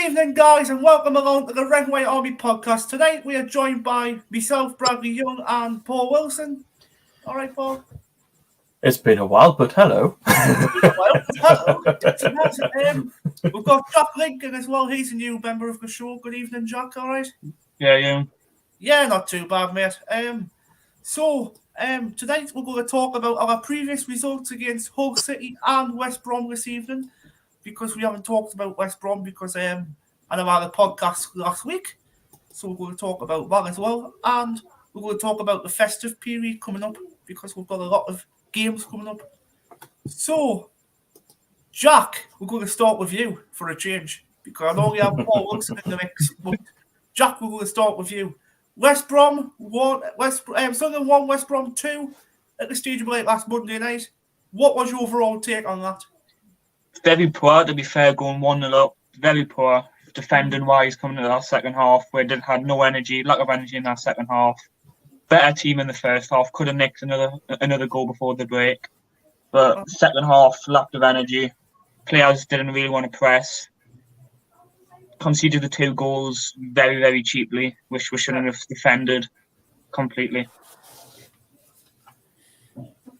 evening, guys, and welcome along to the Red White Army podcast. Tonight we are joined by myself, Bradley Young, and Paul Wilson. All right, Paul. It's been a while, but hello. Hello. We've got Jack Lincoln as well. He's a new member of the show. Good evening, Jack. All right. Yeah. Yeah, not too bad, mate. Tonight we're going to talk about our previous results against Hull City and West Brom this evening, because we haven't talked about West Brom because I had a podcast last week. So we're going to talk about that as well. And we're going to talk about the festive period coming up because we've got a lot of games coming up. So, Jack, we're going to start with you for a change because I know we have Paul Wilson in the mix. But Jack, we're going to start with you. West Brom 1, Sunderland 1, West Brom 2 at the Stadium late last Monday night. What was your overall take on that? Very poor, to be fair, going 1-0 up. Very poor defending wise coming into that second half, where they had no energy, lack of energy in that second half. Better team in the first half, could have nicked another goal before the break. But second half, lack of energy. Players didn't really want to press. Conceded the 2 goals very, very cheaply, which we shouldn't have defended completely.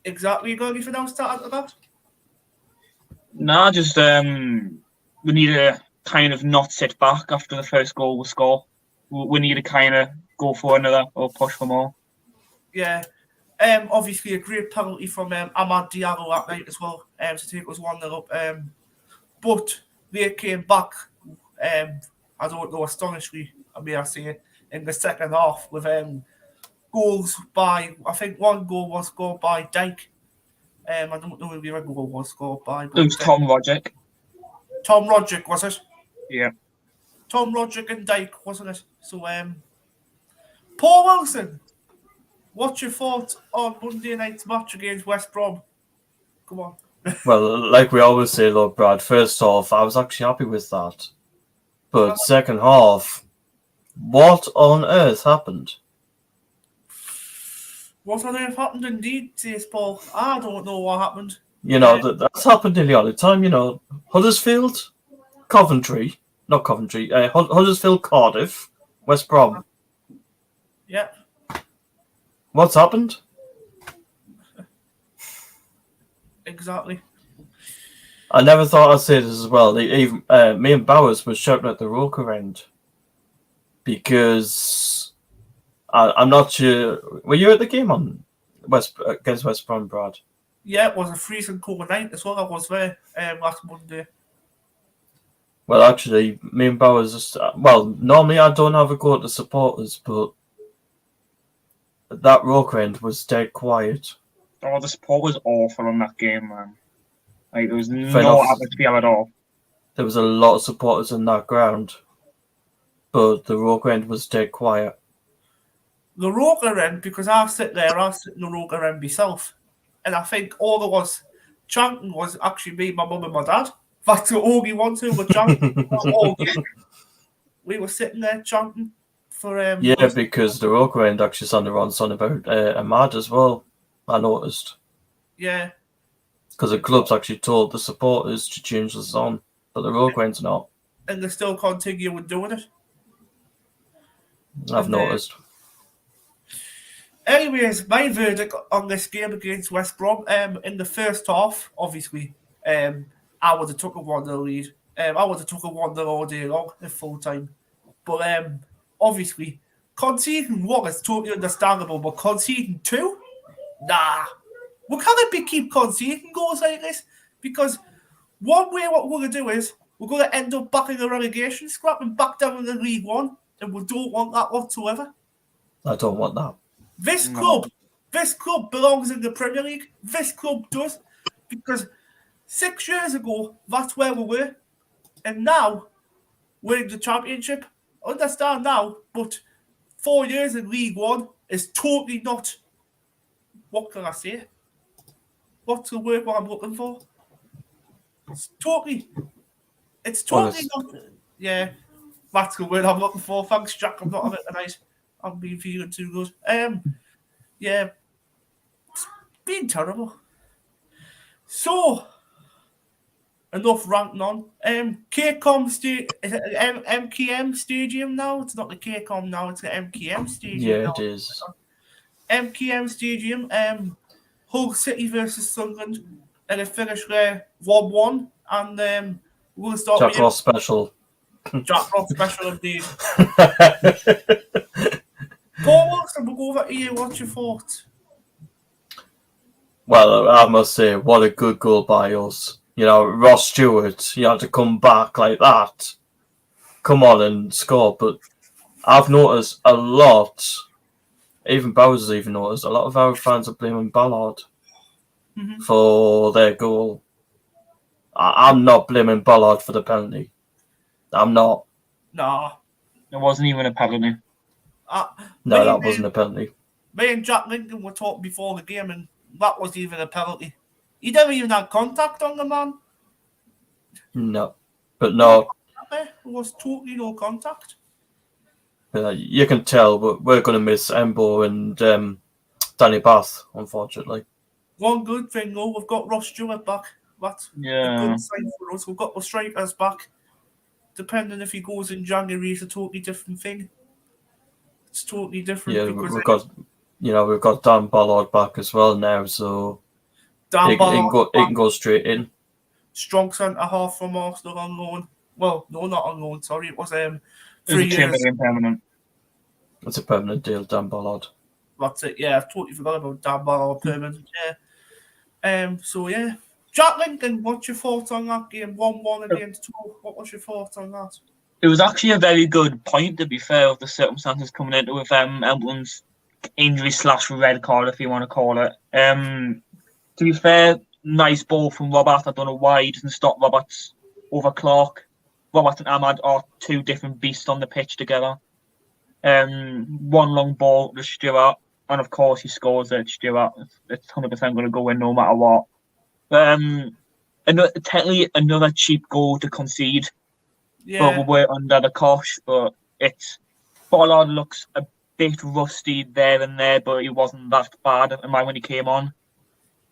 Exactly. You got anything else to add to that? No, just we need to kind of not sit back after the first goal we score. We need to kind of go for another or push for more. Yeah. Obviously, a great penalty from Amad Diallo that night as well to take us 1-0 up. But they came back, I don't know, astonishingly, I say it, in the second half with goals by, I think one goal was scored by Dyke. I don't know who the other goal was scored by. But, it was Tom Roderick. Tom Roderick, was it? Yeah. Tom Roderick and Dyke, wasn't it? So, Paul Wilson, what's your thoughts on Monday night's match against West Brom? Come on. Well, like we always say, though, Brad, first off, I was actually happy with that. But second half, what on earth happened? What on earth happened indeed, says Paul. I don't know what happened. That's happened nearly all the time. Huddersfield, Huddersfield, Cardiff, West Brom. Yeah. What's happened? Exactly. I never thought I'd say this as well. Me and Bowers were shouting at the Roker end because I'm not sure. Were you at the game on against West Brom, Brad? Yeah, it was a freezing cold night as well. I was there last Monday. Well, actually, me and Bowers normally I don't have a go at the supporters, but that Roker end was dead quiet. Oh, the support was awful on that game, man. Like, there was no atmosphere at all. There was a lot of supporters in that ground, but the Roker end was dead quiet. The Roker end, because I sit in the Roker end myself, and I think all there was chanting was actually me, my mum and my dad. That's the only ones who were chanting all game. We were sitting there chanting for... because the Roker end actually sounded on son about Ahmad as well, I noticed. Yeah. Because the club's actually told the supporters to change the song, but the Roker end's not. And they still continue with doing it. I've noticed. Anyways, my verdict on this game against West Brom, in the first half, obviously, I would have took a 1-0 lead. I would have took a 1-0 all day long at full time. But obviously, conceding 1 is totally understandable, but conceding 2? Nah. We can't keep conceding goals like this, because one way what we're going to do is we're going to end up back in the relegation scrap and back down in the League One, and we don't want that whatsoever. I don't want that. This club belongs in the Premier League. This club does, because 6 years ago, that's where we were, and now we're in the Championship. I understand now, but 4 years in League One is totally not, what can I say? What's the word what I'm looking for? It's totally not. Yeah, that's the word I'm looking for. Thanks, Jack. I'm not a bit tonight. I've been feeling too good. Yeah, it's been terrible. So, enough ranting on. MKM Stadium now. It's not the KCOM now. It's the MKM Stadium now. it is. MKM Stadium. Hull City versus Sunderland, and it finished there 1-1. And we'll start Jack with Ross special. Jack Ross special indeed. Paul Wilson, we'll go over to you. What's your thoughts? Well, I must say, what a good goal by us. You know, Ross Stewart, you had to come back like that. Come on and score. But I've noticed a lot, even Bowser's even noticed, a lot of our fans are blaming Ballard for their goal. I'm not blaming Ballard for the penalty. I'm not. Nah. It wasn't even a penalty. No, that wasn't a penalty. Me and Jack Lincoln were talking before the game, and that wasn't even a penalty. He never even had contact on the man. No. But no. It was totally no contact. You can tell, but we're going to miss Embo and Danny Bath, unfortunately. One good thing, though, we've got Ross Stewart back. That's a good sign for us. We've got the strikers back. Depending if he goes in January, it's a totally different thing. It's totally different. Yeah, because we've got Dan Ballard back as well now, so Dan it can go straight in. Strong centre half from Arsenal on loan. Well, no, not on loan. Sorry, it was 3 It's years. permanent. It's a permanent deal, Dan Ballard. That's it. Yeah, I've totally forgot about Dan Ballard permanent. Yeah. So yeah, Jack Lincoln, what's your thoughts on that game? 1-1 against 2. What was your thoughts on that? It was actually a very good point, to be fair, of the circumstances coming into with Emblem's injury/red card, if you want to call it. To be fair, nice ball from Robert. I don't know why he doesn't stop Roberts over Clark. Robert and Ahmad are two different beasts on the pitch together. One long ball to Stewart, and of course he scores it. Stewart, it's 100% going to go in no matter what. Technically another cheap goal to concede. Yeah. But we're under the cosh. But Ballard looks a bit rusty there and there, but he wasn't that bad in mind when he came on.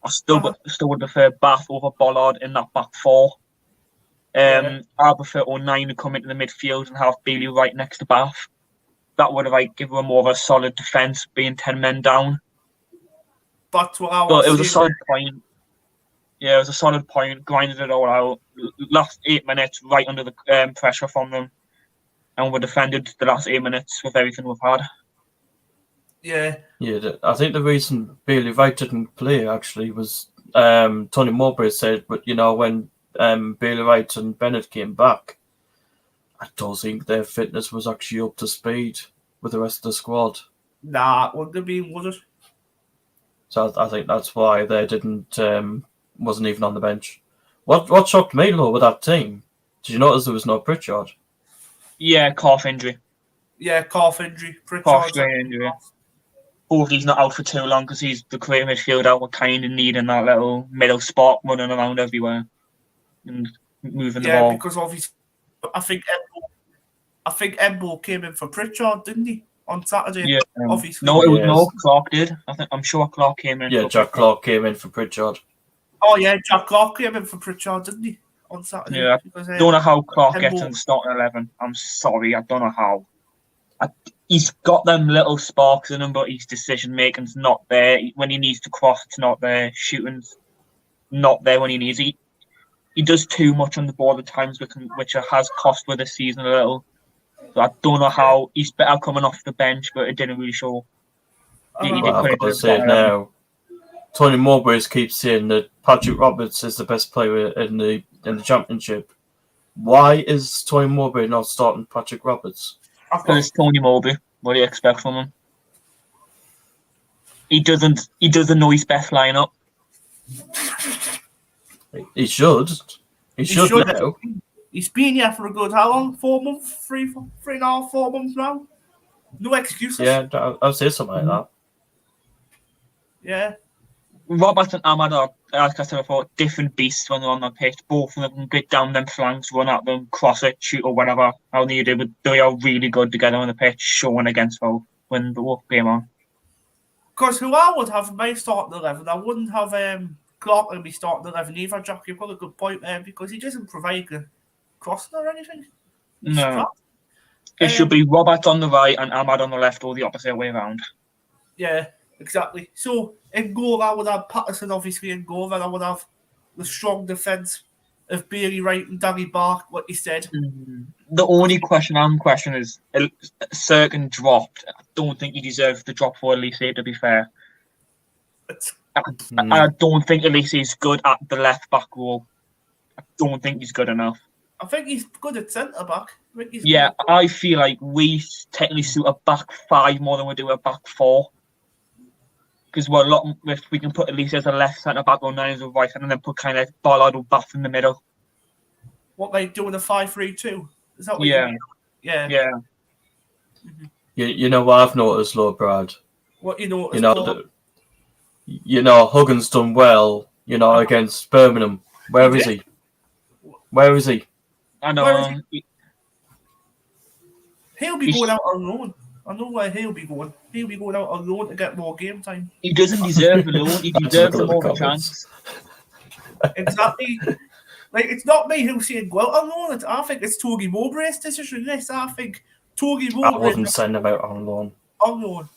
I still would prefer Bath over Ballard in that back four. I prefer O'Nien to come into the midfield and have Bailey right next to Bath. That would have given him more of a solid defence, being 10 men down. But it was a solid point. Yeah, it was a solid point. Grinded it all out. Last 8 minutes, right under the pressure from them, and we defended the last 8 minutes with everything we've had. Yeah. Yeah, I think the reason Bailey Wright didn't play actually was Tony Mowbray said, but when Bailey Wright and Bennett came back, I don't think their fitness was actually up to speed with the rest of the squad. Nah, it wouldn't have been, would it? So I think that's why they wasn't even on the bench. What shocked me though with that team? Did you notice there was no Pritchard? Yeah, calf injury. Yeah, calf injury. Calf strain injury. Hopefully he's not out for too long because he's the career midfielder. We're kind of needing that little middle spot, running around everywhere and moving the ball. Yeah, because obviously I think Embo came in for Pritchard, didn't he, on Saturday? Yeah. Obviously. No, Clark did. I'm sure Clark came in. Yeah, Jack Clark came in for Pritchard. Oh yeah, Jack Clark came in for Pritchard, didn't he, on Saturday? Yeah. Because, don't know how Clark gets in the starting 11. I'm sorry, I don't know how. He's got them little sparks in him, but his decision making's not there. When he needs to cross, it's not there. Shooting's not there when he needs it. He does too much on the ball at times, which has cost with this season a little. So I don't know how he's better coming off the bench, but it didn't really show. I've got to say now, Tony Mowbray keeps saying that Patrick Roberts is the best player in the championship. Why is Tony Mowbray not starting Patrick Roberts? Because it's Tony Mowbray. What do you expect from him? He doesn't know his best lineup. He should. He should now. He's been here for a good how long? 4 months? 3.5, 4 months now? No excuses. Yeah, I'll say something like that. Yeah. Robert and Ahmad are, like I said before, different beasts when they're on the pitch. Both of them can get down them flanks, run at them, cross it, shoot or whatever. How they do, but they are really good together on the pitch, showing against both when the work game on. Because who I would have in my starting 11, I wouldn't have Clark will be starting 11 either, Jack. You've got a good point there because he doesn't provide the crossing or anything. He's No. crap. It should be Robert on the right and Ahmad on the left, or the opposite way around. Yeah, exactly. So in goal, I would have Patterson obviously in goal, and I would have the strong defence of Bailey Wright and Danny Bark, what you said. The only question I'm questioning is Sirkin dropped. I don't think he deserves the drop for Elise, to be fair. I don't think Elise is good at the left back role. I don't think he's good enough. I think he's good at centre back. I feel like we technically suit a back five more than we do a back four. Because if we can put Elise as a left centre back or nine as a right, and then put kind of Ballard or Bath in the middle. What they do in a 5-3-2? Is that what you mean? Yeah. Mm-hmm. You know what I've noticed, Lord Brad? What you noticed? Huggins done well, against Birmingham. Where is he? Where is he? I know. He'll be going out on loan. I know where he'll be going. He'll be going out on loan to get more game time. He doesn't deserve the loan. He deserves a more chance. Exactly. Like, it's not me who's saying go out on loan. I think it's Togi Mowbray's decision. This, I think Togi Mowbray. I wouldn't send him out on loan. On loan.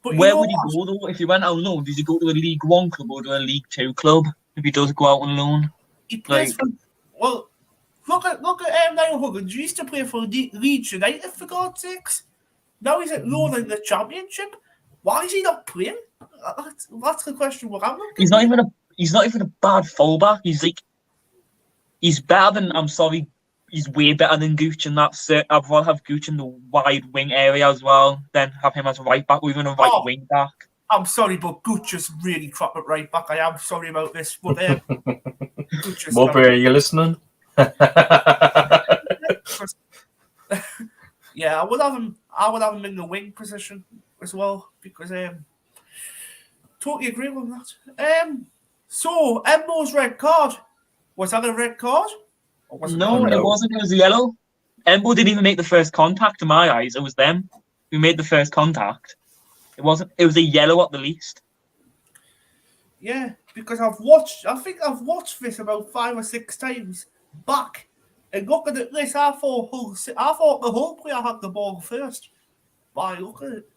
But where would he go though? If he went out on loan, does he go to a League One club or to a League Two club? If he does go out on loan, he plays for. Well, look at Niall Huggins. He used to play for Leeds United, for God's sakes. Now he's at loan in the Championship. Why is he not playing? That's the question we're having. He's not even a bad fullback. He's better than. I'm sorry. He's way better than Gooch in that set. I'd rather have Gooch in the wide wing area as well than have him as a right back or even a right wing back. I'm sorry, but Gooch is really crap at right back. I am sorry about this, but Mowbray, are you listening? Yeah, I would have him in the wing position as well because totally agree with that. So Embo's red card, was that a red card? No, it wasn't. It was yellow. Embo didn't even make the first contact. To my eyes, it was them who made the first contact. It wasn't. It was a yellow at the least. Yeah, because I think I've watched this about 5 or 6 times back, and looking at this, I thought the Hull player had the ball first. But I look at it.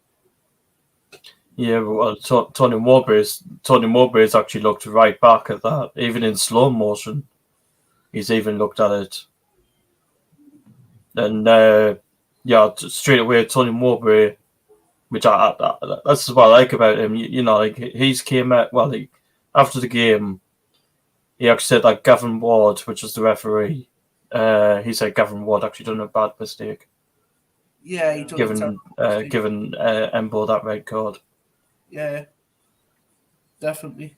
Yeah, well, Tony Mowbray's actually looked right back at that, even in slow motion. He's even looked at it. And, straight away, Tony Mowbray, which that's what I like about him. He's came out, after the game, he actually said that Gavin Ward, which was the referee, he said Gavin Ward actually done a bad mistake. Yeah, he done given Embo that red card. Yeah, definitely.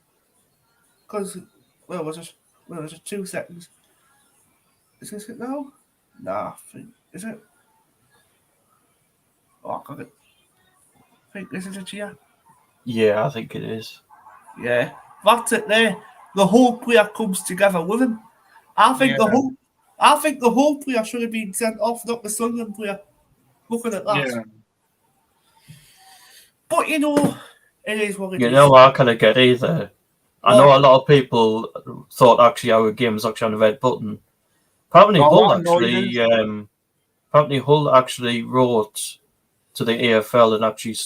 Because, where was it? 2 seconds. Is this it now? Nah, is it? Oh, I got it. I think this is it here. Yeah, I think it is. Yeah, that's it there. The whole player comes together with him. I think the whole player should have been sent off, not the Sunderland player. Looking at that. Yeah. But it is what it is. I kind of get either. I know a lot of people thought actually our game was actually on the red button. Apparently Hull actually wrote to the AFL and actually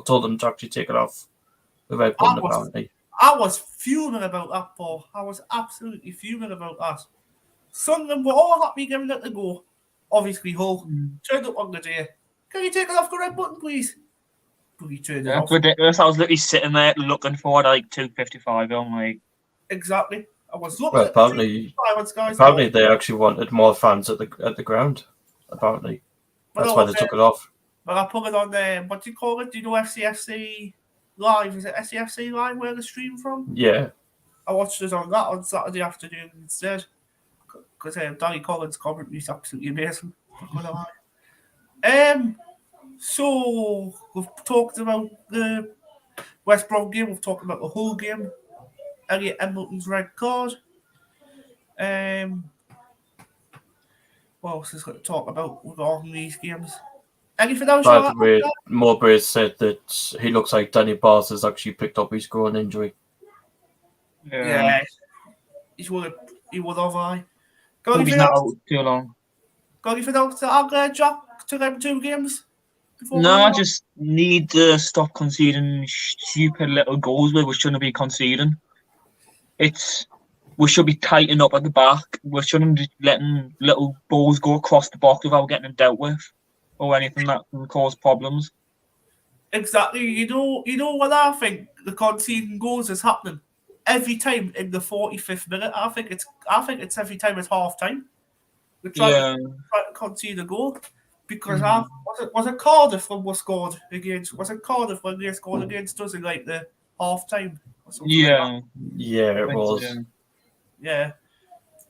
told them to actually take it off the red button. Apparently, I was fuming about that, Paul. I was absolutely fuming about that. Sunderland were all happy giving it a go. Obviously, Hull turned up on the day. Can you take it off the red button, please? But he turned it off. Ridiculous. I was literally sitting there looking for it at 2:55. I'm like, exactly. I was looking at apparently they actually wanted more fans at the ground. Apparently, that's why they took it off. But I put it on there. What do you call it? Do you know FCFC Live? Is it SCFC Live where the stream from? Yeah. I watched it on Saturday afternoon instead. Because Danny Collins' commentary is absolutely amazing. So we've talked about the West Brom game. We've talked about the whole game. Elliot Embleton's red card. What else is going to talk about regarding these games? Anything else? By the way, Mowbray said that he looks like Danny Barnes has actually picked up his groin injury. Yeah, he would have. I got Hope he's anything not else? out too long. Got anything else to add, Jack, to them 2 games? Before No, we I move on? just need to stop conceding stupid little goals where we shouldn't be conceding. We should be tightening up at the back. We shouldn't be letting little balls go across the box without getting them dealt with or anything that can cause problems. Exactly. You know what I think the conceding goals is happening every time in the 45th minute. I think it's every time it's half time. We're Yeah. trying to concede a goal because Mhm. was it Cardiff when we scored against? Was it Cardiff when they scored against us in like the half time or something like that? Yeah. Yeah, it I think so, was. yeah. Yeah,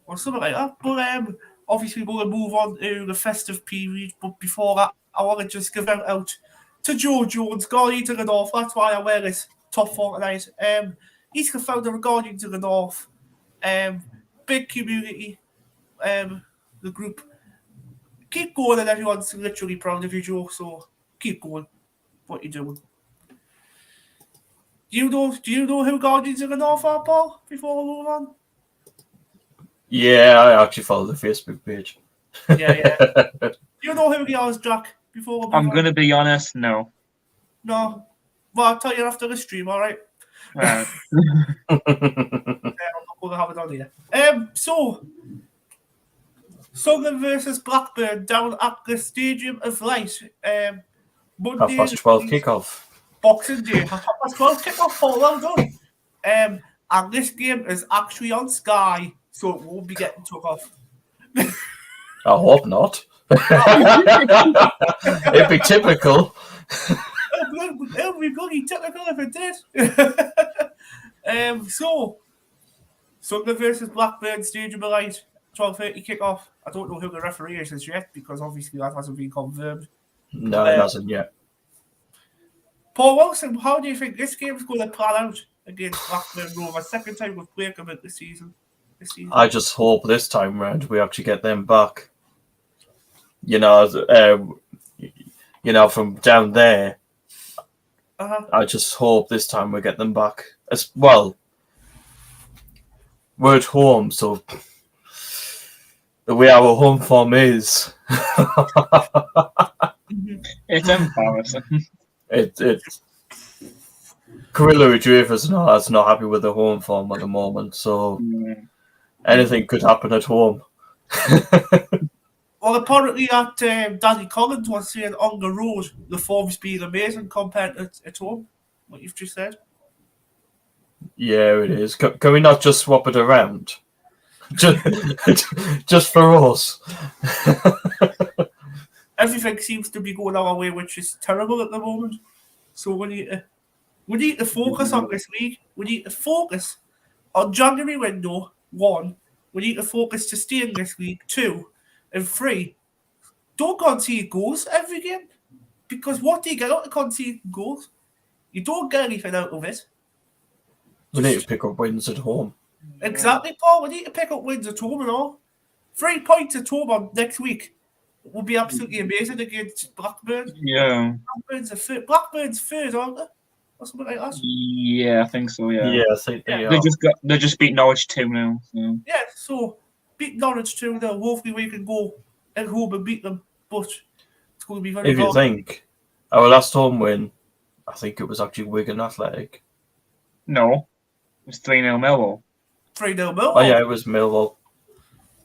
or something like that. But obviously we're gonna move on to the festive period. But before that, I want to just give out to Joe Jones, Guardian to the North. That's why I wear this top 4 tonight. He's the founder of Guardian to the North. Big community. The group. Keep going, and everyone's literally proud of you, Joe. So keep going. What you doing? Do you know who Guardians of the North are, Paul? Before we move on. Yeah, I actually follow the Facebook page. Yeah. Do you know who he is, Jack? Before we move I'm on. going to be honest, no. No. Well, I'll tell you after the stream, alright? Right. I'm not going to have it on here. So, Sunderland versus Blackburn down at the Stadium of Light. Monday, 12:30 kickoff. Boxing Day. 12:30 kickoff, Paul. Well done. And this game is actually on Sky, so it won't be getting took off. I hope not. It'd be typical. It'll be bloody typical if it did. So, Sunderland versus Blackburn, Stadium of Light, 12:30 kickoff. I don't know who the referee is as yet because obviously that hasn't been confirmed. No, it hasn't yet. Paul Wilson, how do you think this game's going to plan out against Blackburn Rovers? Second time we've played them this season. I just hope this time round we actually get them back. You know, from down there. I just hope this time we get them back. As well, we're at home, so the way our home form is, It's embarrassing. it's Carrillo Dreyfus is not happy with the home form at the moment, so anything could happen at home. Well, apparently that Danny Collins was saying on the road the form's been amazing compared to at home. What you've just said. Yeah, it is. Can we not just swap it around? Just for us. Everything seems to be going our way, which is terrible at the moment. So we need to focus on this league. We need to focus on January window, 1. We need to focus to stay in this league, 2. And 3, don't concede goals every game. Because what do you get out of conceding goals? You don't get anything out of it. We need to pick up wins at home. Exactly, Paul. We need to pick up wins at home and all. 3 points at home on next week will be absolutely amazing against Blackburn. Yeah. Blackburn's third, aren't they? Or something like that. Yeah, I think so, yeah. Yeah, I think they are. They just beat Norwich 2 now. So. Yeah, so beat Norwich 2 now. Hopefully we can go at home and beat them. But it's going to be very If you hard. think our last home win, I think it was actually Wigan Athletic. No, it was 3-0 Millwall. 3-0 Millwall. Oh yeah, it was Millwall.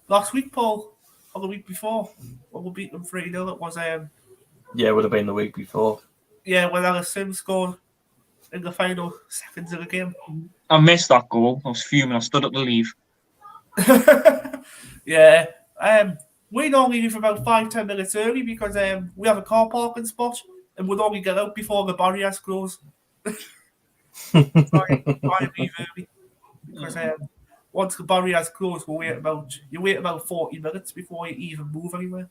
Last week, Paul, or the week before, when we beat them 3-0, it was Yeah, it would have been the week before. yeah, when Alice Sims scored in the final seconds of the game. I missed that goal. I was fuming. I stood up to leave. Yeah. We normally leave about 5-10 minutes early because we have a car parking spot and we'd only get out before the barriers close. Try and leave early. Because once the barriers close, you wait about 40 minutes before you even move anywhere.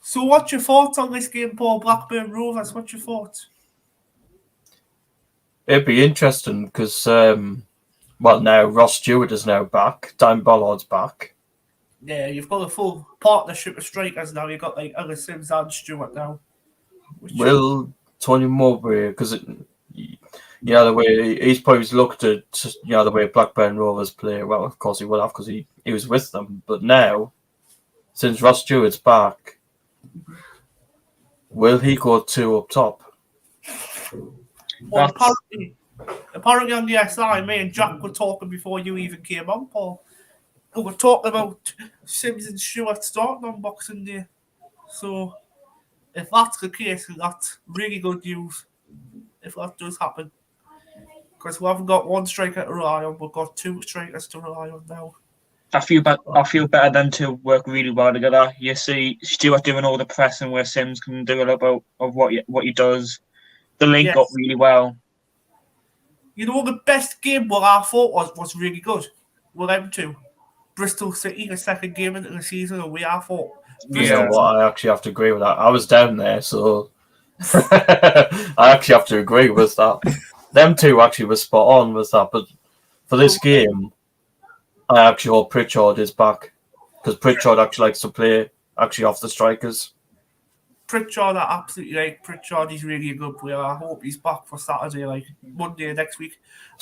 So what's your thoughts on this game, Paul? Blackburn Rovers, what's your thoughts? It'd be interesting because, now Ross Stewart is now back. Dan Bollard's back. Yeah, you've got a full partnership of strikers now. You've got like Ellis Sims and Stewart now. Will Tony Mowbray, because the way he's probably looked at, the way Blackburn Rovers play. Well, of course he would have because he was with them. But now, since Ross Stewart's back, will he go 2 up top? Well, apparently on the SI, me and Jack were talking before you even came on, Paul. We were talking about Sims and Stewart starting on Boxing Day. So, if that's the case, that's really good news. If that does happen. Because we haven't got one striker to rely on, we've got 2 strikers to rely on now. I feel better them two work really well together. You see Stewart doing all the pressing where Sims can do a little bit of what he does. The link up really well. You know, the best game what I thought was really good. Well, them two. Bristol City, the second game into the season, and I thought. You know what? I actually have to agree with that. I was down there, so I actually have to agree with that. Them two actually were spot on with that, but for this game, I actually hope Pritchard is back because Pritchard actually likes to play actually off the strikers. Pritchard, I absolutely like Pritchard. He's really a good player. I hope he's back for Saturday, like Monday next week.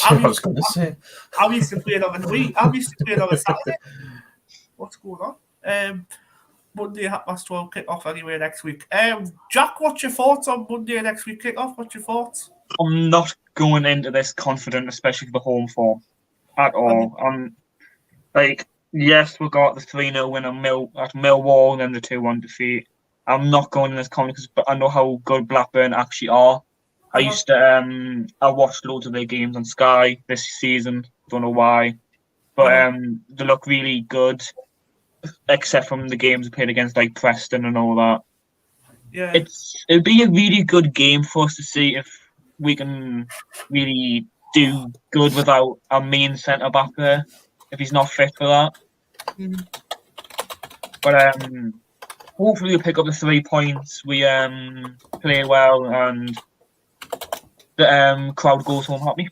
I was going to say. I'm used to playing on a Saturday. What's going on? Monday at 12:30 kickoff anyway next week. Jack, what's your thoughts on Monday next week kickoff? What's your thoughts? I'm not going into this confident, especially for the home form at all. Yes, we got the 3-0 win at Millwall and then the 2-1 defeat. I'm not going in this confidence, but I know how good Blackburn actually are. I watched loads of their games on Sky this season. Don't know why, but they look really good, except from the games they played against like Preston and all that. Yeah, it'd be a really good game for us to see if we can really do good without our main centre back there. If he's not fit for that, but hopefully we'll pick up the 3 points. We play well and the crowd goes home happy.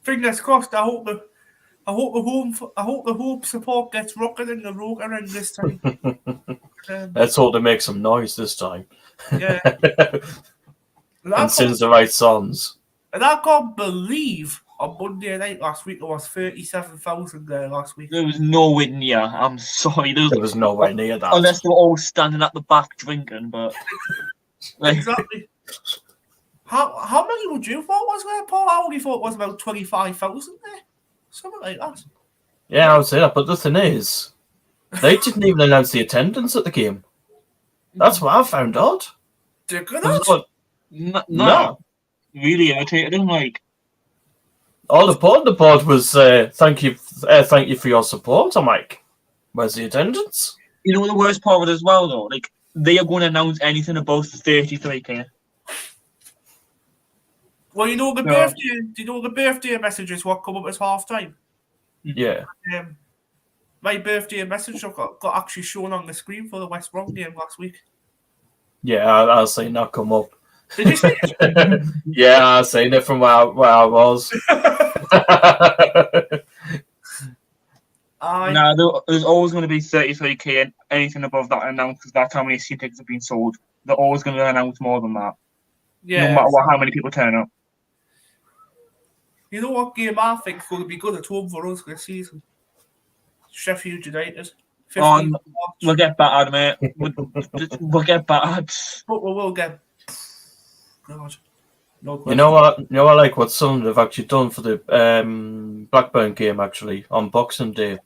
Fingers crossed. I hope the home support gets rocking in the rotor ring this time. Let's hope to make some noise this time. Yeah. And sings the right songs. And I can't believe on Monday night last week there was 37,000 there last week. There was nowhere near. I'm sorry. There was nowhere near that. Unless they were all standing at the back drinking, but exactly. How many would you thought was there, Paul? I only thought it was about 25,000 there. Something like that. Yeah, I would say that. But the thing is, they didn't even announce the attendance at the game. That's what I found odd. Did they not? No. Really irritated him, like. All the board was thank you for your support. I'm like, where's the attendance? You know the worst part of it as well, though. Like they are going to announce anything above 33k. Well, you know the birthday. Do you know the birthday messages? What come up as half time? Yeah. My birthday message got actually shown on the screen for the West Brom game last week. Yeah, I seen that come up. Did you see it? Yeah, I seen it from where I was. There's always going to be 33k, and anything above that announced because that's how many seat tickets have been sold. They're always going to announce more than that. Yeah. No matter how many people turn up. You know what game I think is going to be good at home for us this season? Sheffield United. We'll get battered, mate. We'll get battered. But we will get. God. No question. You know what? I like what Sunderland have actually done for the Blackburn game actually on Boxing Day.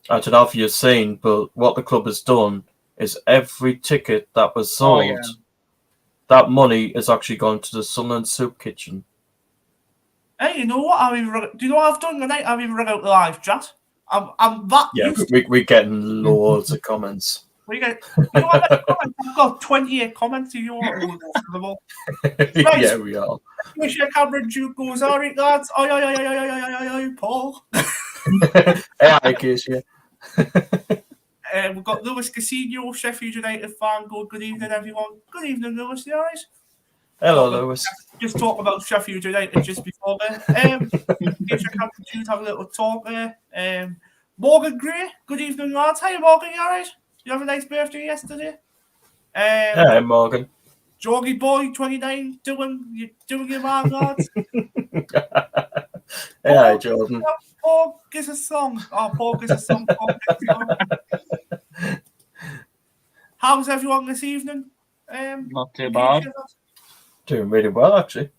I don't know if you've seen, but what the club has done is every ticket that was sold, that money is actually gone to the Sunderland Soup Kitchen. Hey, you know what? Do you know what I've done tonight? I've even read out the live chat. I'm that. Yeah, we're getting loads of comments. You know what? I've got 28 comments. You know what? Right. Yeah, we are. Commissioner Cameron Duke goes, all right, lads. Oi, Paul. Hey, Keisha. We've got Lewis Casino, Sheffield United fan. Good evening, everyone. Good evening, Lewis. You all right? Hello, Lewis. Just talk about Sheffield United just before then. Commissioner Cameron Duke have a little talk there. Morgan Gray. Good evening, lads. Hey, Morgan. You all right? You have a nice birthday yesterday? Hey, Morgan. Jorgy Boy 29 doing your man, lads. Yeah, Jordan. Paul gives a song. Oh, Paul gives a song. How's everyone this evening? Not too bad. Doing really well, actually.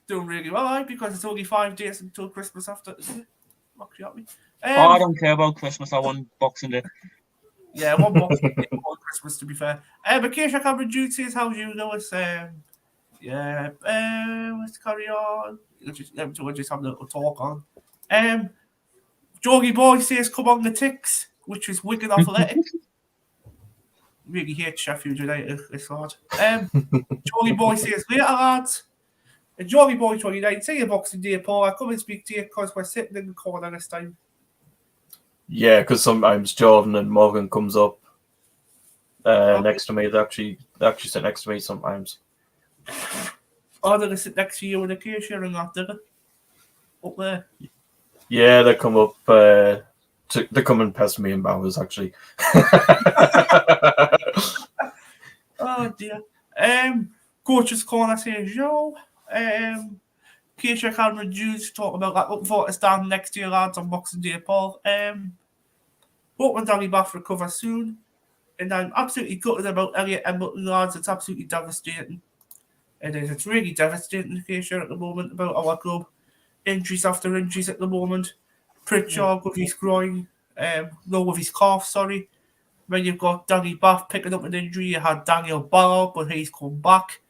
Doing really well, right? Because it's only 5 days until Christmas after. I don't care about Christmas. I want Boxing Day. Yeah, one Boxing Day before Christmas, to be fair. But Keisha Cameron duties, how do you know us? Yeah, let's carry on. We'll just have a little talk on. Jorgy Boy says, come on the ticks, which is Wigan Athletic. Really hate Sheffield United, this lad. Jorgy Boy says, later, lads. And Jorgy Boy 29, say your Boxing Day, Paul. I come and speak to you because we're sitting in the corner this time. Yeah, because sometimes Jordan and Morgan comes up next to me. They actually sit next to me sometimes. Oh, they're going to sit next to you in the case and that, did they? Up there. Yeah, they come up. They come and pest me and Bowers, actually. Oh, dear. Coach's Corner says, yo. Keisha Cameron Jews talk about that. Look forward to stand next to you, lads, on Boxing Day, Paul. Hope when Danny Bath recovers soon. And I'm absolutely gutted about Elliot Embleton, lads. It's absolutely devastating. It is. It's really devastating, Keisha, at the moment, about our club. Injuries after injuries at the moment. Pritchard with his groin. No, with his calf, sorry. When you've got Danny Bath picking up an injury, you had Daniel Ballard, but he's come back.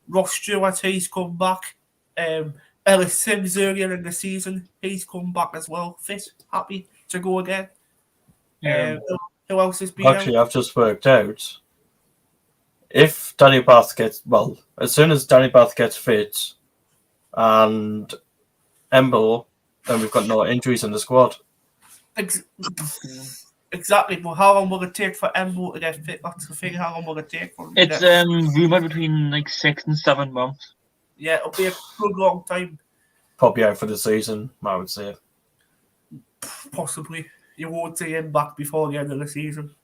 Ross Stewart, he's come back. Ellis Sims earlier in the season, he's come back as well, fit, happy to go again. Who else has been Actually, I've just worked out. If Danny Bath as soon as Danny Bath gets fit and Emble, then we've got no injuries in the squad. Exactly, but how long will it take for Emble to get fit? That's the thing, how long will it take for him? It's rumoured between like 6 and 7 months. Yeah, it'll be a good long time. Probably out for the season, I would say. Possibly. You won't see him back before the end of the season.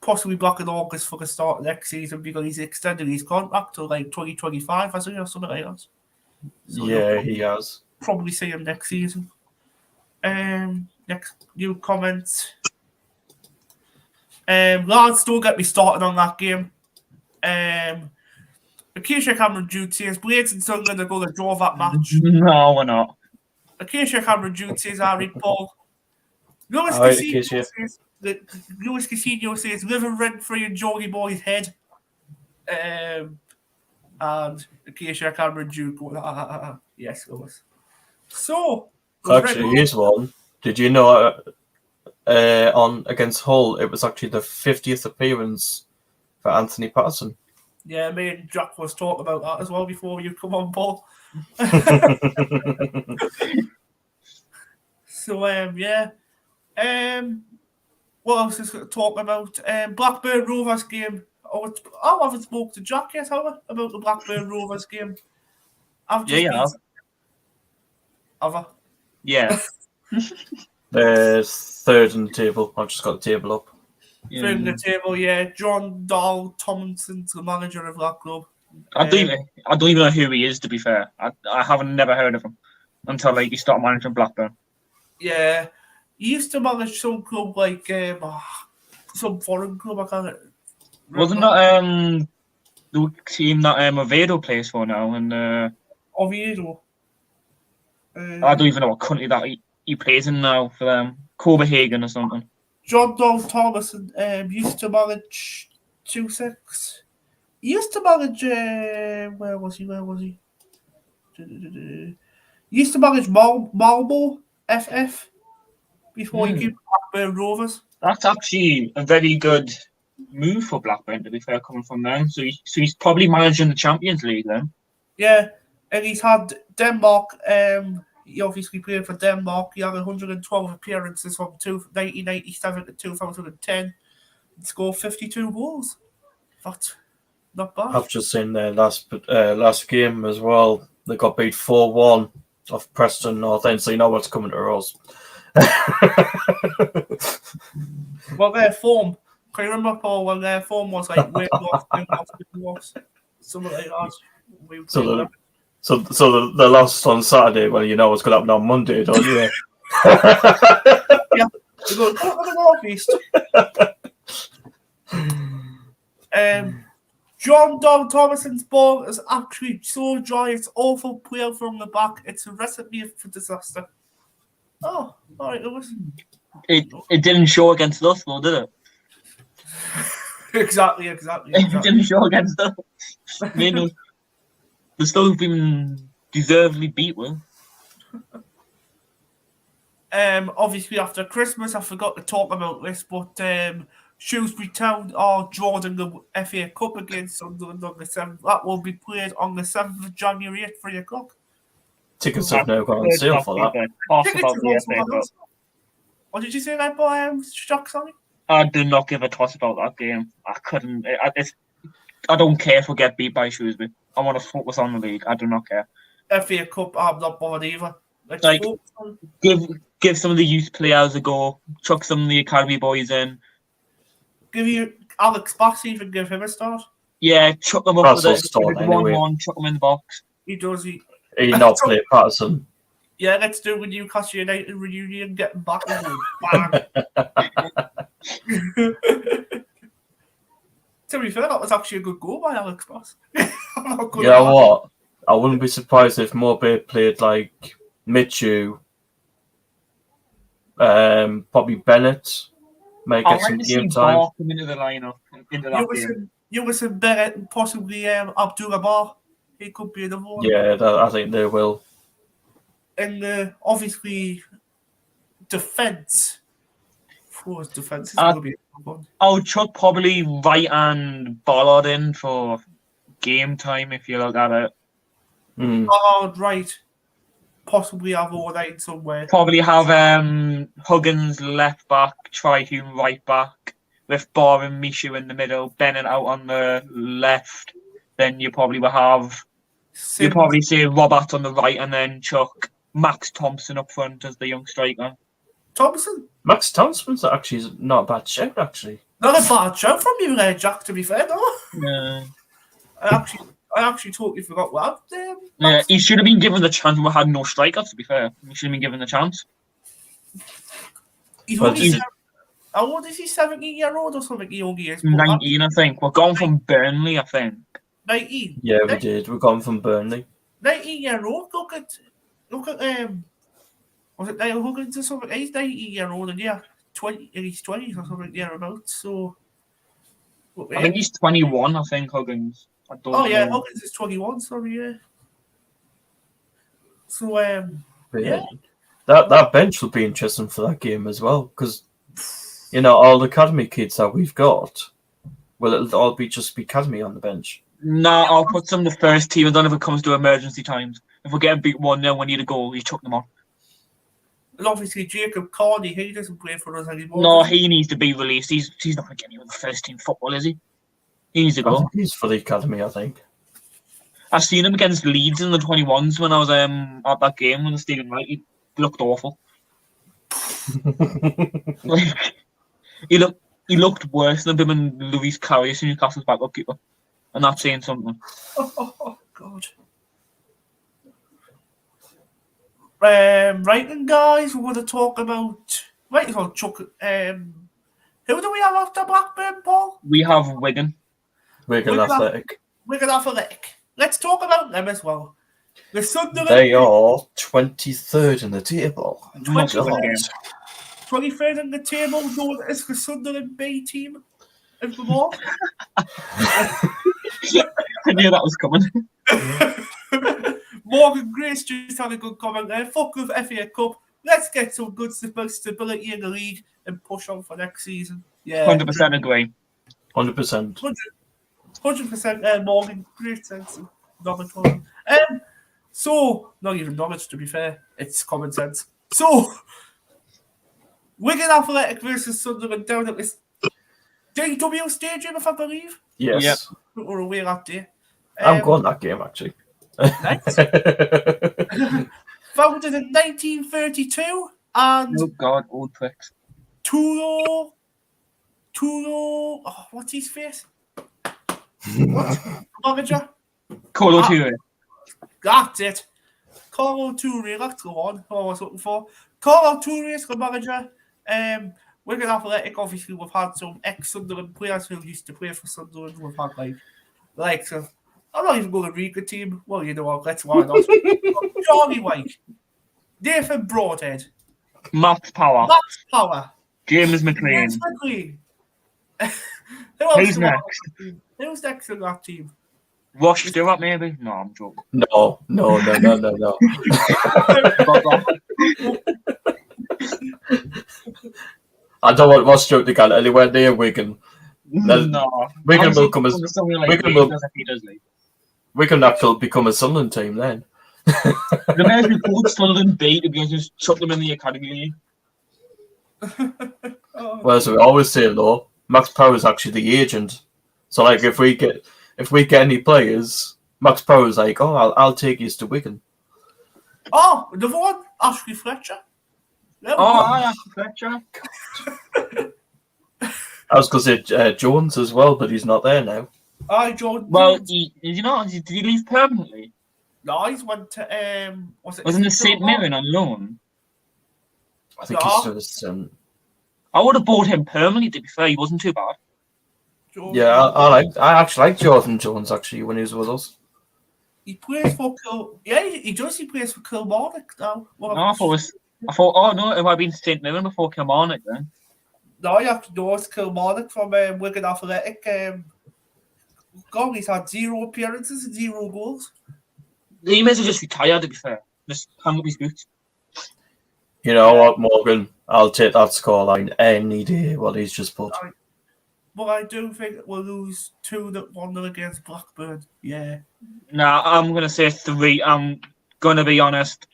Possibly back in August for the start of next season because he's extended his contract to like 2025, hasn't he, or something like that. So yeah, he has. Probably see him next season. Next new comments. Lads, don't get me started on that game. Keisha Cameron Jude says Blades and Sunderland are going to draw that match. No, we're not. Keisha Cameron Jude says Harry Paul. Lewis Casino says living rent free in Jorgy Boy's head. And Keisha Cameron Jude going, yes, Lewis. So actually, here's one. Did you know on against Hull, it was actually the 50th appearance for Anthony Patterson? Yeah, me and Jack was talking about that as well before you come on, Paul. So, yeah. What else is going to talk about? Blackburn Rovers game. I haven't spoke to Jack yet, have I? About the Blackburn Rovers game. Have I? Yeah. Third in the table. I've just got the table up. Third in the table, yeah. John Dahl Tomlinson's the manager of that club. I don't even know who he is, to be fair. I haven't never heard of him until like he started managing Blackburn. Yeah. He used to manage some club like some foreign club, I can't remember. Wasn't that the team that Oviedo plays for now? And Oviedo. I don't even know what country that he plays in now for them. Copenhagen or something. John Dahl Thomason used to manage 2-6. He used to manage where was he? He used to manage Marlborough FF before he came to Blackburn Rovers. That's actually a very good move for Blackburn, to be fair, coming from them. So he's probably managing the Champions League then. Yeah, and he's had Denmark. He obviously played for Denmark. He had 112 appearances from 1997 to 2010. He scored 52 goals. That's not bad. I've just seen their last game as well. They got beat 4-1 off Preston North End, so you know what's coming to us. Well, their form Can you remember, Paul, when their phone was like, win loss, something like that? We So played the so the lost on Saturday. Well, you know what's going to happen on Monday, don't you? yeah, we go to the northeast. John Don Thomason's ball is actually so dry, it's awful play from the back. It's a recipe for disaster. Oh, all right, Lewis. It didn't show against us, though, did it? Exactly. It didn't show against us. I mean, the still been deservedly beat, well. Obviously, after Christmas, I forgot to talk about this, but Shrewsbury Town are drawing the FA Cup against Sunderland on the 7th. That will be played on the 7th of January at 3 o'clock. Tickets have now gone on sale for that. Tickets have also gone on sale. What did you say that, boy? Shock, sorry? I do not give a toss about that game. I couldn't. I don't care if we get beat by Shrewsbury. I want to focus on the league. I do not care. FA Cup, I'm not bothered either. Let's Like, focus on... give some of the youth players a go. Chuck some of the academy boys in. Give you Alex Bass, even give him a start. Yeah, chuck them up with it. Anyway. 1-1, chuck them in the box. He does. He not play Patterson. Yeah, let's do it with Newcastle United reunion, getting back and going, bang. To be fair, that was actually a good goal by Alex Bass. You know what? I wouldn't be surprised if Mowbray played like Michu, probably Bennett. Might get some game time. Into the lineup, into that game. Ewison, Bennett, and possibly Abdul-Jabbar. He could be another one. Yeah, I think they will. And obviously, defence. Defence is going to be a good one. I'll chuck probably Wright and Ballard in for game time if you look at it. Ballard, right. Possibly have overnight somewhere. Probably have Huggins left back, Trihume right back, with Barr and Mishu in the middle, Bennett out on the left. Then you probably will have... You probably say Robert on the right and then chuck Max Thompson up front as the young striker. Thompson? Max Thompson's actually not a bad shout, actually. Not a bad shout from you there, Jack, to be fair, though. Yeah. I actually totally forgot what. Yeah, he should have been given the chance. We had no strikers, to be fair. He should have been given the chance. He's only how old is he? 17-year-old or something? He only is 19, I think. We're going from Burnley, I think. 19? Yeah, we did. We're going from Burnley. 19-year-old? Look at was it Niall Huggins or something? He's 19-year-old and yeah, 20 in his 20s or something thereabouts. So I think he's 21, I think, Huggins. Yeah, Huggins is 21, sorry, yeah. So yeah. That bench will be interesting for that game as well, because all the academy kids that we've got, it'll all be academy on the bench. Nah, I'll put some of the first team, and then if it comes to emergency times, if we're getting beat 1-0, we need a goal, you chuck them on. And obviously Jacob Carney, he doesn't play for us anymore. No, he needs to be released. He's not going to get any of the first team football, is he? He needs to go. He's for the academy, I think. I seen him against Leeds in the 21s when I was at that game when the Stephen Wright. He looked awful. He looked worse than him and Luis Carrius, Newcastle's backup keeper, and that's saying something. Oh God. Right then, guys, we're going to talk about. Right, so Chuck. Who do we have after Blackburn, Paul? We have Wigan. Wigan Athletic. Wigan Athletic. Let's talk about them as well. The Sunderland. They are 23rd in the table. 23rd in the table, known as the Sunderland B team of the war. I knew that was coming. Morgan Grace just had a good comment there. Fuck with FA Cup. Let's get some good stability in the league and push on for next season. Yeah, 100% agree. 100%. 100% Morgan. Great sense of knowledge. So, not even knowledge to be fair, it's common sense. So, Wigan Athletic versus Sunderland down at this DW Stadium, if I believe. Yes. Yep. We're away that day. I'm going that game, actually. Nice. Founded in 1932 and oh God, old pricks. two Turo. Oh, what's his face? What? Manager? Colo Ah. Toure. That's it. Carlo Toure, that's the one I was looking for. Carlo Toure is the manager. Wigan Athletic, obviously, we've had some ex-Sunderland players who used to play for Sunderland. We've had, so I'm not even going to read the team. Well, you know what, let's why not. Johnny White, Nathan Broadhead, Max Power. Max Power, James McLean. James McLean. Who else Who's do we have next? on that team? Who's next in that team? Ross Stewart, maybe? No, I'm joking. No. I don't want Ross Stewart to get anywhere near Wigan. No. Wigan will come as Wigan Wigan will become a Sunderland team then. The man's been called Sunderland B to be honest, just chuck them in the academy. Well, as we always say, though, Max Power is actually the agent. So, like, if we get any players, Max Power is like, "Oh, I'll take you to Wigan." Oh, another one, Ashley Fletcher. Ashley Fletcher. I was going to say Jones as well, but he's not there now. Aye, Jones. Well, did he leave permanently? No, he's went to Wasn't it St Mirren on loan? I think he's still I would have bought him permanently. To be fair, he wasn't too bad. Jones. Yeah, I actually like Jordan Jones actually when he was with us. He plays for he does. He plays for Kilmarnock now. No, I thought. Oh no, it might have been St Mirren before Kilmarnock then. No, you have to know it's Kilmarnock from Wigan Athletic. God, he's had 0 appearances and 0 goals. He may as well just retire. To be fair, just hang up his boots. You know what, Morgan? I'll take that scoreline any day. What he's just put. But I do think we'll lose 2-1 against Blackburn. Yeah. Nah, I'm gonna say 3. I'm gonna be honest.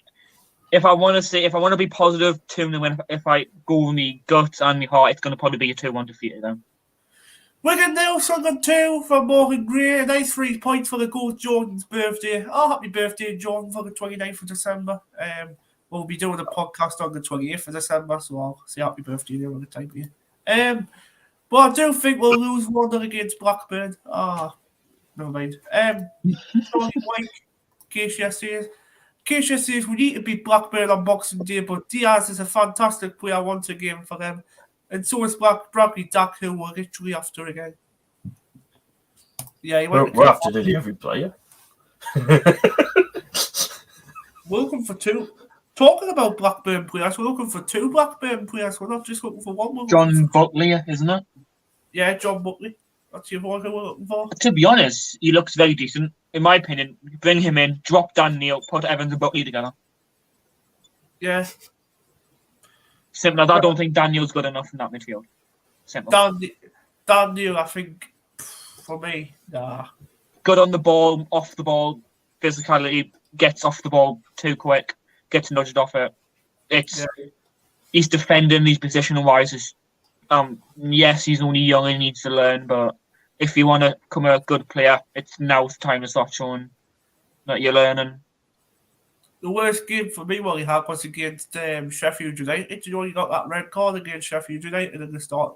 If I want to be positive, 2-0 win. If I go with me guts and my heart, it's gonna probably be a 2-1 defeat then. Wigan 0, Sunderland 2 for Morgan Gray. A nice 3 points for the goal Jordan's birthday. Oh, happy birthday, Jordan, for the 29th of December. We'll be doing a podcast on the 28th of December, so I'll say happy birthday there on the time here. But I do think we'll lose 1-0 against Blackburn. Never mind. Johnny White, Keisha says we need to beat Blackburn on Boxing Day, but Diaz is a fantastic player once again for them. And so is Bradley Dack, who we're literally after again. Yeah, we're after nearly every player. We're looking for 2. Talking about Blackburn players, we're looking for 2 Blackburn players. We're not just looking for 1. John Buckley, isn't it? Yeah, John Buckley. That's the one who we're looking for. To be honest, he looks very decent. In my opinion, bring him in, drop Dan Neil, put Evans and Buckley together. Yeah. Simple as I don't think Daniel's good enough in that midfield. Simple. Dan Neil, I think, for me, nah. Good on the ball, off the ball, physicality, gets off the ball too quick, gets nudged off it. He's defending, he's positional wise. Yes, he's only young and needs to learn, but if you want to become a good player, it's now the time to start showing that you're learning. The worst game for me he had was against Sheffield United. You know, he got that red card against Sheffield United at the start.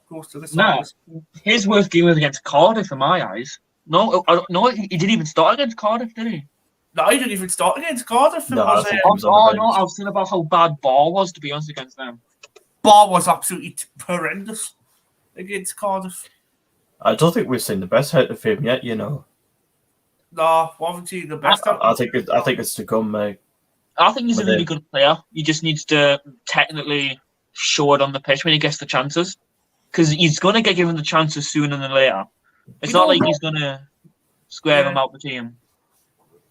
Close to the start. No, his worst game was against Cardiff, in my eyes. No, he didn't even start against Cardiff, did he? No, he didn't even start against Cardiff. No, I was saying about how bad Barr was, to be honest, against them. Barr was absolutely horrendous against Cardiff. I don't think we've seen the best out of him yet, you know. No, we haven't seen the best. I think it's to come, mate. I think he's a really good player. He just needs to technically show it on the pitch when he gets the chances, because he's going to get given the chances sooner than later. It's not like he's going to square them out the team.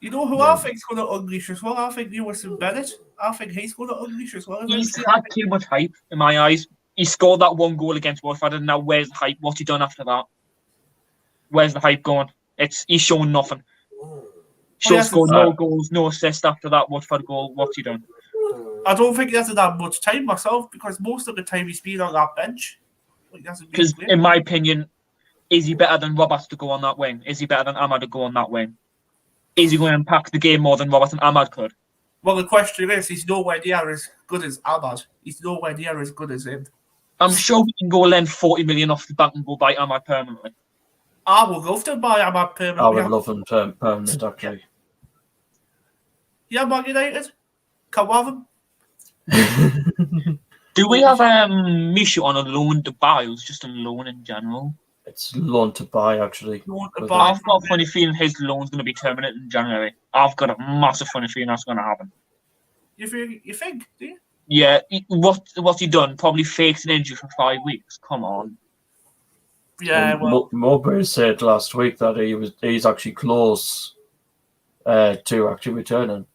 You know who I think's going to unleash as well? I think Lewison Bennett. I think he's going to unleash as well. He's had too much hype in my eyes. He scored that 1 goal against Watford, and now where's the hype? What's he done after that? Where's the hype going? He's showing nothing. Scored no goals, no assists after that Watford goal. What's he done? I don't think he hasn't had much time myself, because most of the time he's been on that bench. Because in my opinion, is he better than Roberts to go on that wing? Is he better than Ahmad to go on that wing? Is he going to impact the game more than Roberts and Ahmad could? Well, the question is, he's nowhere near as good as Ahmad. He's nowhere near as good as him. I'm sure we can go lend 40 million off the bank and go buy Ahmad permanently. I would love to buy Ahmad permanently. I would love him permanent, actually. Yeah, Man United. Can we have him? Do we have Misha on a loan to buy, or just a loan in general? It's loan to buy, actually. Loan to With buy. I've got a funny feeling his loan's going to be terminated in January. I've got a massive funny feeling that's going to happen. You think? Do you? Yeah, what's he done? Probably faked an injury for 5 weeks. Come on. Yeah, well. Mowbray said last week that he's actually close to actually returning.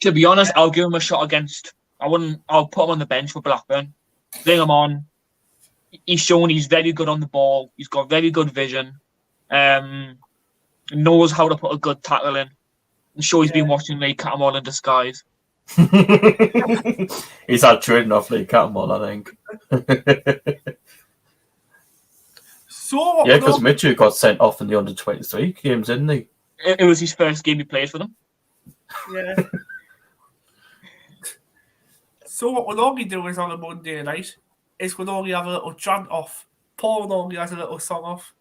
To be honest, I'll give him a shot against. I'll put him on the bench for Blackburn. Bring him on. He's shown he's very good on the ball. He's got very good vision. Knows how to put a good tackle in. I'm sure he's been watching Lee Catamol in disguise. He's had training off Lee Catamol, I think. So Yeah, because Mitchell got sent off in the under-23 games, didn't he? It was his first game he played for them. Yeah. So what we'll only do is on a Monday night is we'll only have a little chant off. Paul only has a little song off.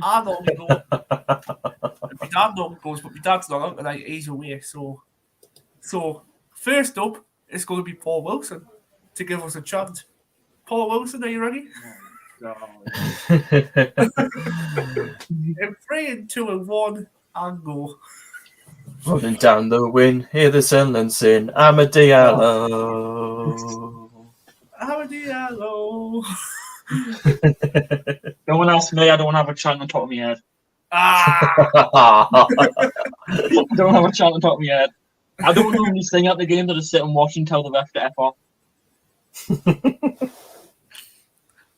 I normally go. My dad normally goes, but my dad's not out tonight. He's away. So first up is going to be Paul Wilson to give us a chant. Paul Wilson, are you ready? In 3 and 2 and 1 and go. Running down the wind, hear the Sunderland sing, I'm a Diallo. I'm a Diallo. Don't ask me, I don't have a chant on top of my head. Ah! Don't have a chant on top of my head. I don't normally sing at the game, I just sit and watch and tell the ref to F off.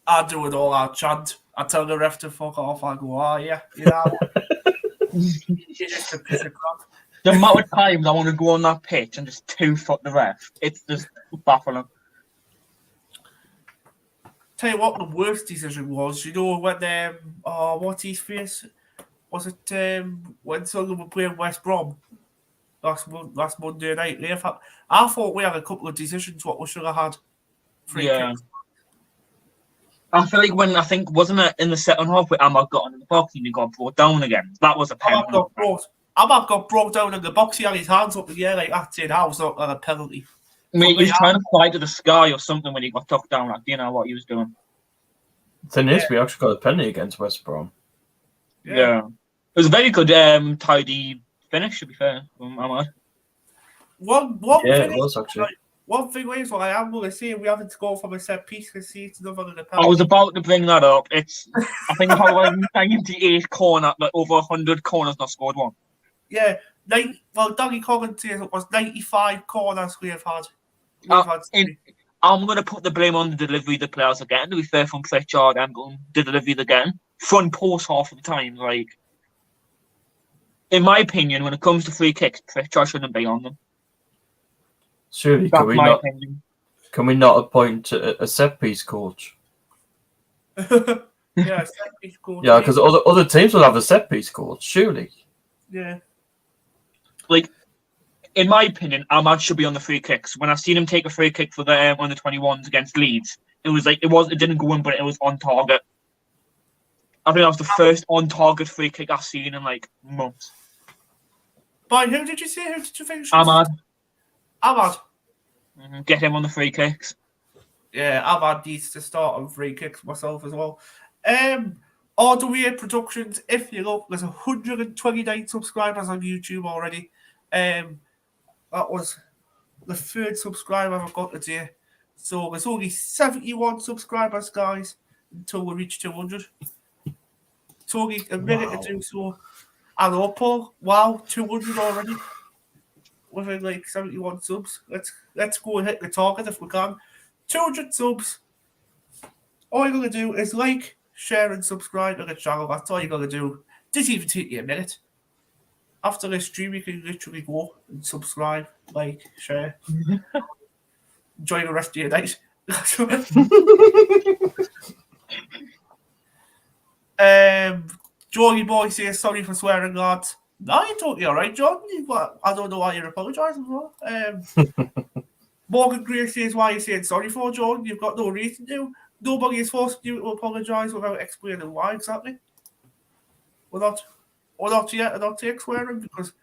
I do it all, I chant. I tell the ref to fuck off, I go, oh yeah, you know. It's a piece of crap. The amount of times I want to go on that pitch and just 2-foot the ref, it's just baffling. Tell you what, the worst decision was, you know, when what's his face? Was it when Sunderland were playing West Brom last Monday night? I thought we had a couple of decisions what we should have had. Kicks. I feel like wasn't it in the second half where Ahmad got in the box and he got brought down again? That was a penalty. Ahmad got brought down in the box. He had his hands up in the air like that's it. That was not a penalty. I mean, he was trying to fly to the sky or something when he got tucked down. Like, do you know what he was doing? The thing is, we actually got a penalty against West Brom. Yeah. It was a very good, tidy finish, to be fair, from Ahmad. One it was actually. One thing is what I am going to say, we haven't scored from a set piece this season other than a penalty. I was about to bring that up. I think about 98 corner, like over 100 corners, not scored one. Yeah, Dougie Coggin says it was 95 corners we have had. I'm going to put the blame on the delivery the players again. To be fair, from Pritchard and the delivery again. Front post half of the time. Like, in my opinion, when it comes to free kicks, Pritchard shouldn't be on them. Surely, can we not appoint a set piece coach? Yeah, set piece coach. Yeah, because other teams will have a set piece coach. Surely. Yeah. Like, in my opinion, Ahmad should be on the free kicks. When I've seen him take a free kick for the under 21s against Leeds, it was like it didn't go in, but it was on target. I think that was the first on target free kick I've seen in like months. By who did you say? Who did you think? Ahmad. Mm-hmm. Get him on the free kicks. Yeah, Ahmad needs to start on free kicks myself as well. RWA Productions, if you look, there's 129 subscribers on YouTube already. That was the 3rd subscriber I've got today. So there's only 71 subscribers, guys, until we reach 200. It's only a minute to do so. I know, Paul. Wow, 200 already. Within like 71 subs. Let's go and hit the target if we can. 200 subs. All you're going to do is like, share, and subscribe to the channel. That's all you're going to do. Doesn't even take you a minute. After this stream, you can literally go and subscribe, like, share. Enjoy the rest of your night. Johnny Boy says sorry for swearing, lads. No, you're totally alright, John. I don't know why you're apologising for. Morgan Gray says, why are you saying sorry for, John? You've got no reason to. nobody is forcing you to apologise without explaining why exactly. We're not yet. I don't take swearing because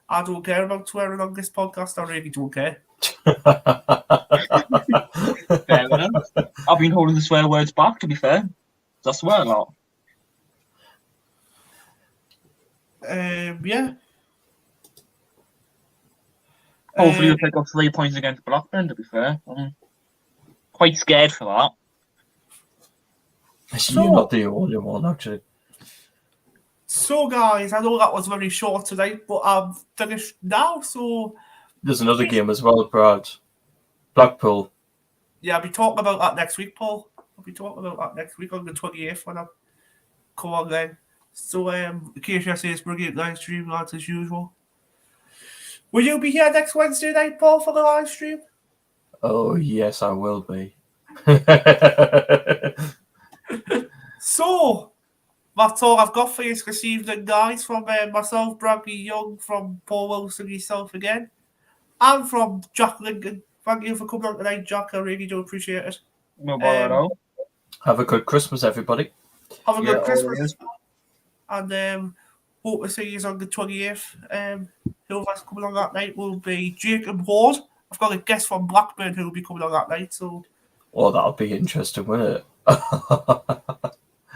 I don't care about swearing on this podcast. I really don't care. Fair enough. I've been holding the swear words back, to be fair. I swear a lot. Yeah. Hopefully we'll pick up 3 points against Blackburn, to be fair. I'm quite scared for that. You're not the only one, actually. So, guys, I know that was very short tonight, but I'm finished now, so... There's another game as well, Brad. Blackpool. Yeah, I'll be talking about that next week, Paul. I'll be talking about that next week on the 28th when I come on then. So, in case you say it's brilliant live stream, lads, as usual. Will you be here next Wednesday night, Paul, for the live stream? Oh, yes, I will be. So, that's all I've got for you this evening, guys, from myself, Bradley Young, from Paul Wilson, yourself again, and from Jack Lincoln. Thank you for coming on tonight, Jack. I really do appreciate it. No bother at all. Have a good Christmas, everybody. Have a good Christmas. always. And hope to see you on the 28th. Whoever's coming on that night will be Jacob Ward. I've got a guest from Blackburn who will be coming on that night. So, Oh, that'll be interesting, won't it?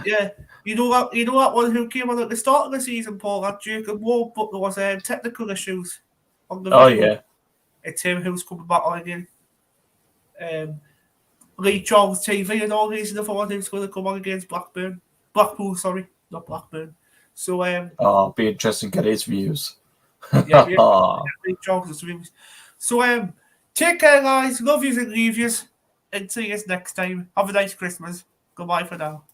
yeah. You know that one who came on at the start of the season, Paul, that Jacob Ward, but there was technical issues on the Oh, video. yeah. It's him who's coming back on again. Lee Charles TV and all these are the one who's going to come on against Blackpool, sorry, not Blackburn. So Oh, be interesting to get his views. yeah, Lee Charles views. So take care, guys. Love yous and leave yous. And see you next time. Have a nice Christmas. Goodbye for now.